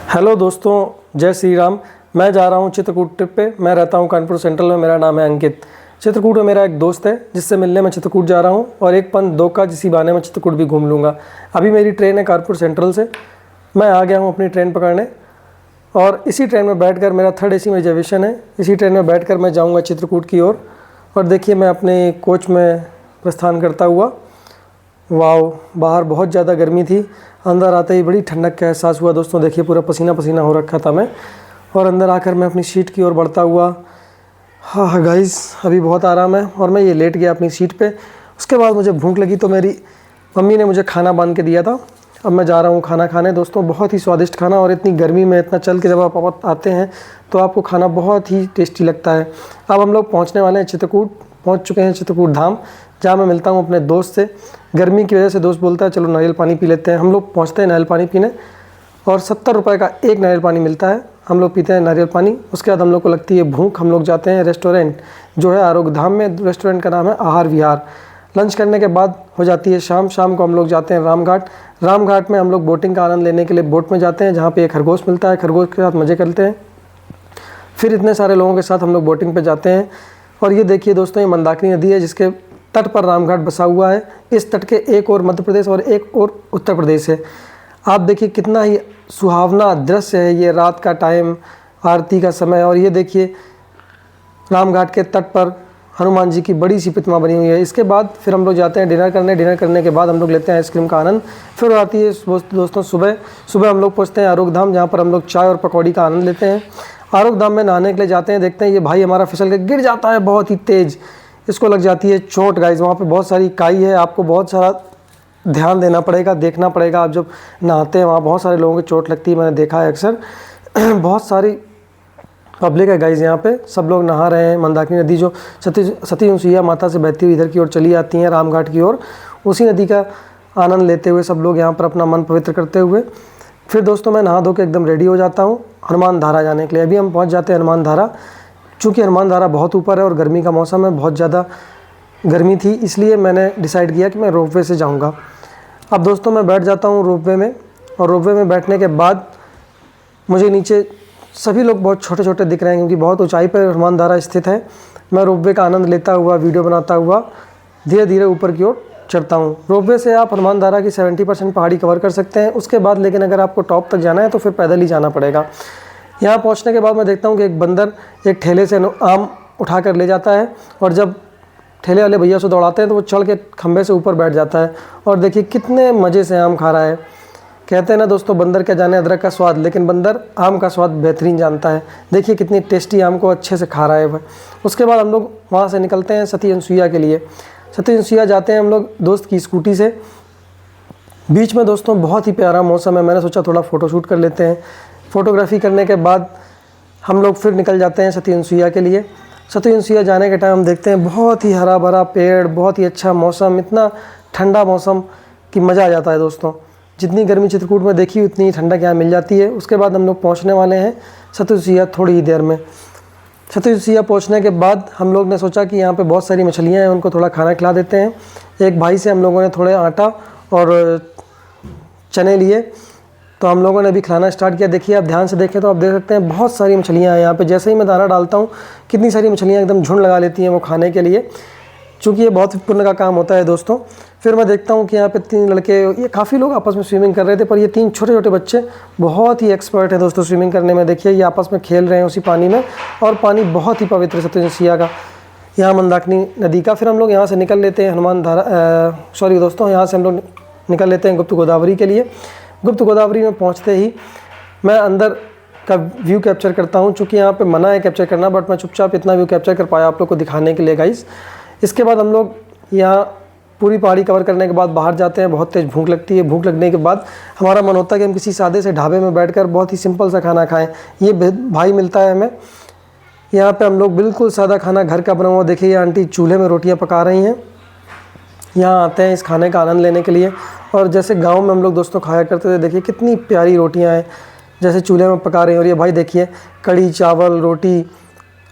Hello दोस्तों, जय श्री राम। मैं जा रहा हूँ चित्रकूट ट्रिप पे। मैं रहता हूँ कानपुर सेंट्रल में। मेरा नाम है अंकित। चित्रकूट में मेरा एक दोस्त है जिससे मिलने मैं चित्रकूट जा रहा हूँ और एक पन दो का जिसी बहाने मैं चित्रकूट भी घूम लूँगा। अभी मेरी ट्रेन है कानपुर सेंट्रल से। मैं आ गया हूँ अपनी ट्रेन पकड़ने और इसी ट्रेन में बैठकर मेरा 3rd AC में रिजर्वेशन है। इसी ट्रेन में बैठकर मैं जाऊँगा चित्रकूट की ओर। और देखिए मैं अपने कोच में प्रस्थान करता हुआ। वाओ, बाहर बहुत ज़्यादा गर्मी थी। अंदर आते ही बड़ी ठंडक का एहसास हुआ। दोस्तों देखिए पूरा पसीना पसीना हो रखा था मैं। और अंदर आकर मैं अपनी सीट की ओर बढ़ता हुआ, हाँ गाइस अभी बहुत आराम है। और मैं ये लेट गया अपनी सीट पे। उसके बाद मुझे भूख लगी तो मेरी मम्मी ने मुझे खाना बांध के दिया था। अब मैं जा रहा हूँ खाना खाने। दोस्तों बहुत ही स्वादिष्ट खाना, और इतनी गर्मी में इतना चल के जब आप आते हैं तो आपको खाना बहुत ही टेस्टी लगता है। अब हम लोग पहुँचने वाले हैं चित्रकूट। पहुँच चुके हैं चित्रकूट धाम, जहाँ मैं मिलता हूँ अपने दोस्त से। गर्मी की वजह से दोस्त बोलता है चलो नारियल पानी पी लेते हैं। हम लोग पहुँचते हैं नारियल पानी पीने और 70 रुपये का एक नारियल पानी मिलता है। हम लोग पीते हैं नारियल पानी। उसके बाद हम लोग को लगती है भूख। हम लोग जाते हैं रेस्टोरेंट जो है आरोग्य धाम में। रेस्टोरेंट का नाम है आहार विहार। लंच करने के बाद हो जाती है शाम। शाम को हम लोग जाते हैं रामघाट। रामघाट में हम लोग बोटिंग का आनंद लेने के लिए बोट में जाते हैं, जहाँ पे एक खरगोश मिलता है। खरगोश के साथ मज़े करते हैं। फिर इतने सारे लोगों के साथ हम लोग बोटिंग पे जाते हैं। और ये देखिए दोस्तों, ये मंदाकिनी नदी है जिसके तट पर रामघाट बसा हुआ है। इस तट के एक और मध्य प्रदेश और एक और उत्तर प्रदेश है। आप देखिए कितना ही सुहावना दृश्य है ये, रात का टाइम, आरती का समय। और ये देखिए रामघाट के तट पर हनुमान जी की बड़ी सी प्रतिमा बनी हुई है। इसके बाद फिर हम लोग जाते हैं डिनर करने। डिनर करने के बाद हम लोग लेते हैं आइसक्रीम का आनंद। फिर आती है दोस्तों सुबह हम लोग पहुँचते हैं आरोग्य धाम, जहाँ पर हम लोग चाय और पकौड़ी का आनंद लेते हैं। आरोग्य धाम में नहाने के लिए जाते हैं। देखते हैं ये भाई हमारा फिसल के गिर जाता है बहुत ही तेज़। इसको लग जाती है चोट गाइस। वहाँ पे बहुत सारी काई है। आपको बहुत सारा ध्यान देना पड़ेगा, देखना पड़ेगा। आप जब नहाते हैं वहाँ बहुत सारे लोगों की चोट लगती है, मैंने देखा है अक्सर। बहुत सारी पब्लिक है गाइस यहाँ पे। सब लोग नहा रहे हैं। मंदाकिनी नदी जो सती अनुसुईया माता से बहती हुई इधर की ओर चली आती हैं रामघाट की ओर, उसी नदी का आनंद लेते हुए सब लोग यहाँ पर अपना मन पवित्र करते हुए फिर दोस्तों मैं नहा धो के एकदम रेडी हो जाता हूँ हनुमान धारा जाने के लिए। अभी हम पहुँच जाते हैं हनुमान धारा। चूँकि हनुमान धारा बहुत ऊपर है और गर्मी का मौसम है, बहुत ज़्यादा गर्मी थी, इसलिए मैंने डिसाइड किया कि मैं रोपवे से जाऊंगा। अब दोस्तों मैं बैठ जाता हूं रोपवे में। और रोपवे में बैठने के बाद मुझे नीचे सभी लोग बहुत छोटे छोटे दिख रहे हैं, क्योंकि बहुत ऊंचाई पर हनुमान धारा स्थित है। मैं रोपवे का आनंद लेता हुआ, वीडियो बनाता हुआ धीरे धीरे ऊपर की ओर चढ़ता हूँ। रोपवे से आप हनुमान धारा की 70% पहाड़ी कवर कर सकते हैं। उसके बाद लेकिन अगर आपको टॉप तक जाना है तो फिर पैदल ही जाना पड़ेगा। यहाँ पहुँचने के बाद मैं देखता हूँ कि एक बंदर एक ठेले से आम उठा कर ले जाता है, और जब ठेले वाले भैया से दौड़ाते हैं तो वो चढ़ के खंभे से ऊपर बैठ जाता है। और देखिए कितने मज़े से आम खा रहा है। कहते हैं ना दोस्तों, बंदर क्या जाने अदरक का स्वाद, लेकिन बंदर आम का स्वाद बेहतरीन जानता है। देखिए कितनी टेस्टी आम को अच्छे से खा रहा है वह। उसके बाद हम लोग वहाँ से निकलते हैं सती अनुसुईया के लिए। सती अनुसुईया जाते हैं हम लोग दोस्त की स्कूटी से। बीच में दोस्तों बहुत ही प्यारा मौसम है। मैंने सोचा थोड़ा फ़ोटोशूट कर लेते हैं। फ़ोटोग्राफी करने के बाद हम लोग फिर निकल जाते हैं सती अनुसुईया के लिए। सती अनुसुईया जाने के टाइम हम देखते हैं बहुत ही हरा भरा पेड़, बहुत ही अच्छा मौसम, इतना ठंडा मौसम कि मज़ा आ जाता है दोस्तों। जितनी गर्मी चित्रकूट में देखी उतनी ही ठंडक यहाँ मिल जाती है। उसके बाद हम लोग पहुँचने वाले हैं सती अनुसुईया थोड़ी ही देर में। सती अनुसुईया पहुँचने के बाद हम लोग ने सोचा कि यहाँ पे बहुत सारी मछलियाँ हैं, उनको थोड़ा खाना खिला देते हैं। एक भाई से हम लोगों ने थोड़े आटा और चने लिए, तो हम लोगों ने अभी खिलाना स्टार्ट किया। देखिए आप ध्यान से देखें तो आप देख सकते हैं बहुत सारी मछलियाँ हैं यहाँ पे। जैसे ही मैं दाना डालता हूँ कितनी सारी मछलियाँ एकदम झुंड लगा लेती हैं वो खाने के लिए, चूँकि ये बहुत पुण्य का काम होता है दोस्तों। फिर मैं देखता हूँ कि यहाँ पे 3 लड़के, ये काफ़ी लोग आपस में स्विमिंग कर रहे थे, पर ये 3 छोटे छोटे बच्चे बहुत ही एक्सपर्ट हैं दोस्तों स्विमिंग करने में। देखिए ये आपस में खेल रहे हैं उसी पानी में, और पानी बहुत ही पवित्र सती अनुसुईया का, यहाँ मंदाकिनी नदी का। फिर हम लोग यहाँ से निकल लेते हैं हनुमान धारा, सॉरी दोस्तों, यहाँ से हम लोग निकल लेते हैं गुप्त गोदावरी के लिए। गुप्त गोदावरी में पहुंचते ही मैं अंदर का व्यू कैप्चर करता हूं, चूँकि यहाँ पे मना है कैप्चर करना, बट मैं चुपचाप इतना व्यू कैप्चर कर पाया आप लोग को दिखाने के लिए गाइस। इसके बाद हम लोग यहाँ पूरी पहाड़ी कवर करने के बाद बाहर जाते हैं। बहुत तेज़ भूख लगती है। भूख लगने के बाद हमारा मन होता है कि हम किसी सादे से ढाबे में बैठकर बहुत ही सिंपल सा खाना खाएँ। ये भाई मिलता है हमें यहाँ पर। हम लोग बिल्कुल सादा खाना घर का बना हुआ, देखिए ये आंटी चूल्हे में रोटियाँ पका रही हैं। यहाँ आते हैं इस खाने का आनंद लेने के लिए। और जैसे गांव में हम लोग दोस्तों खाया करते थे, देखिए कितनी प्यारी रोटियाँ हैं जैसे चूल्हे में पका रहे हैं। और ये भाई देखिए कड़ी चावल, रोटी,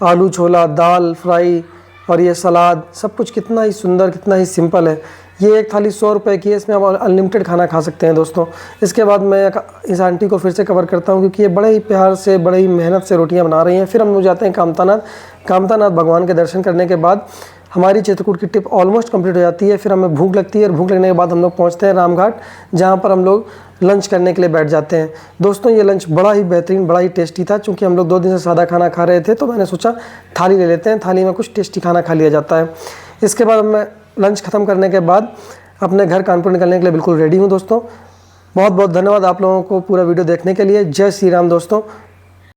आलू छोला, दाल फ्राई और ये सलाद, सब कुछ कितना ही सुंदर, कितना ही सिंपल है। ये एक थाली 100 रुपये की है, इसमें आप अनलिमिटेड खाना खा सकते हैं दोस्तों। इसके बाद मैं इस आंटी को फिर से कवर करता हूँ, क्योंकि ये बड़े ही प्यार से, बड़े ही मेहनत से रोटियाँ बना रही हैं। फिर हम लोग जाते हैं कामतानाथ भगवान के दर्शन करने के बाद हमारी चित्रकूट की ट्रिप ऑलमोस्ट कंप्लीट हो जाती है। फिर हमें भूख लगती है और भूख लगने के बाद हम लोग पहुँचते हैं रामघाट, जहाँ पर हम लोग लंच करने के लिए बैठ जाते हैं। दोस्तों ये लंच बड़ा ही बेहतरीन, बड़ा ही टेस्टी था। चूँकि हम लोग 2 दिन से सादा खाना खा रहे थे, तो मैंने सोचा थाली ले लेते हैं, थाली में कुछ टेस्टी खाना खा लिया जाता है। इसके बाद मैं लंच ख़त्म करने के बाद अपने घर कानपुर निकलने के लिए बिल्कुल रेडी हूँ दोस्तों। बहुत बहुत धन्यवाद आप लोगों को पूरा वीडियो देखने के लिए। जय श्री राम दोस्तों।